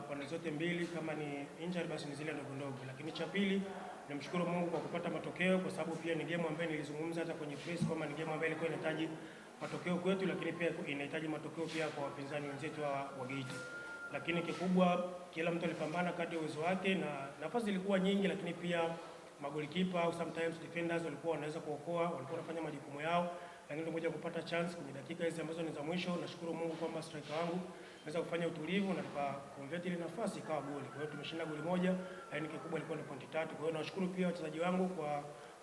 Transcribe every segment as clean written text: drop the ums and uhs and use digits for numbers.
pande zote mbili, kama ni injury basi ni zile ndogo ndogo. Lakini cha pili, namshukuru Mungu kwa kupata matokeo, kwa sababu pia ni game ambayo nilizungumza hata kwenye press kwamba ni game ambayo ilikuwa inahitaji matokeo kwetu, lakini pia inahitaji matokeo pia kwa wapinzani wenzetu wa Geita. Lakini kikubwa kila mtu alipambana kadri ya uwezo wake, na nafasi zilikuwa nyingi, lakini pia magolikipa au sometimes defenders walikuwa wanaweza kuokoa, walikuwa wanafanya majukumu yao, lakini tumoja kupata chance kwenye dakika hizi ambazo ni za mwisho. Nashukuru Mungu kwamba striker wangu naweza kufanya utulivu na tukaconvert ile nafasi ikawa goli. Kwa hiyo tumeshinda goli moja, lakini kikubwa ilikuwa ni pointi 3. Kwa hiyo nawashukuru pia wachezaji wangu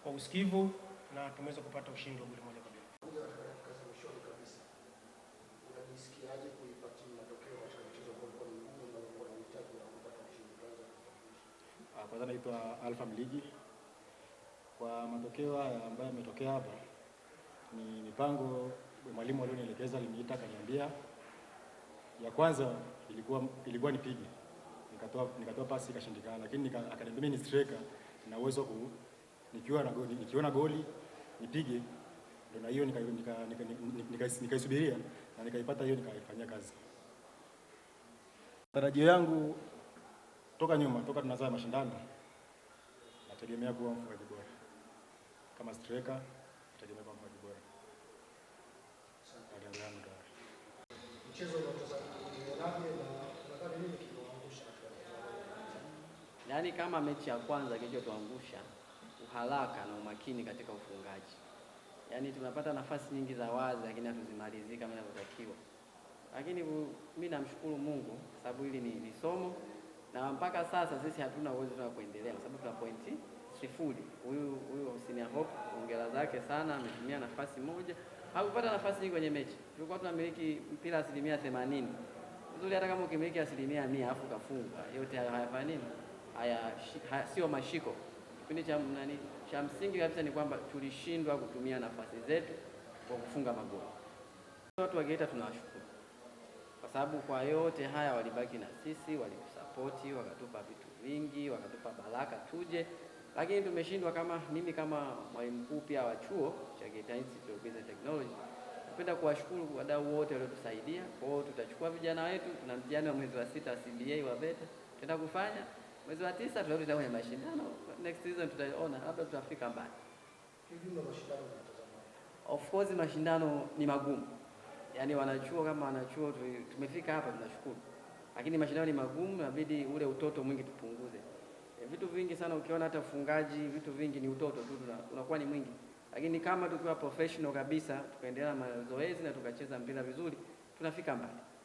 kwa usikivu na tumeweza kupata ushindi wa goli moja kabisa. Kwanza naitwa Alpha Mligi. Kwa matokeo ambayo yametokea hapa ni mipango mwalimu alionielekeza, aliniita akaniambia ya kwanza ilikuwa nipige. Nikatoa pasi ikashindikana, lakini akaniambia mimi ni striker na uwezo nikiona goli nipige. Ndio na hiyo nikaisubiria na nikaipata hiyo, nikaifanyia kazi. Tarajio yangu toka tunaanza mashindano, nategemea kuwa mfungaji bora. Kama striker nategemea kuwa mfungaji bora. Mchezo unaonaje na unadhani nini kilichoangusha? Yaani kama mechi ya kwanza kilichotuangusha uharaka na umakini katika ufungaji. Yaani tunapata nafasi nyingi za wazi lakini hatuzimalizi kama inavyotakiwa. Lakini mimi namshukuru Mungu sababu hili ni somo, na mpaka sasa sisi hatuna uwezo wa kuendelea kwa sababu tuna pointi 0. Huyu Hussein Hope ongera zake sana, ametumia nafasi moja. Hakupata nafasi nyingi kwenye mechi. Tulikuwa tunamiliki mpira 80%. Nzuri hata kama ukimiliki 100% afu kafunga. Yote hayafanya nini? Sio mashiko. Kipindi cha msingi kabisa ni kwamba tulishindwa kutumia nafasi zetu kwa kufunga magoli. Watu wa Geita tunawashukuru. Kwa sababu kwa yote haya walibaki na sisi, walitusapoti, wakatupa vitu vingi, wakatupa baraka tuje. Lakini tumeshindwa mimi kama mwalimu mkuu pia wa chuo cha Geita Institute of Business Technology. Napenda kuwashukuru wadau wote waliotusaidia. Kwa hiyo tutachukua vijana wetu, tuna mtihani wa mwezi wa 6 CBA wa VETA. Tutaenda kufanya mwezi wa 9 tutarudi kwenye mashindano. Next season tutaona labda tutafika mbali. Kijumla mashindano tunatazama. Of course mashindano ni magumu. Yaani wanachuo kama wanachuo tumefika hapa tunashukuru. Lakini mashindano ni magumu, inabidi ule utoto mwingi tupunguze. Vitu vingi sana ukiona hata ufungaji, vitu vingi ni utoto tu unakuwa ni mwingi. Lakini kama tukiwa professional kabisa, tukaendelea na mazoezi na tukacheza mpira vizuri, tunafika mbali.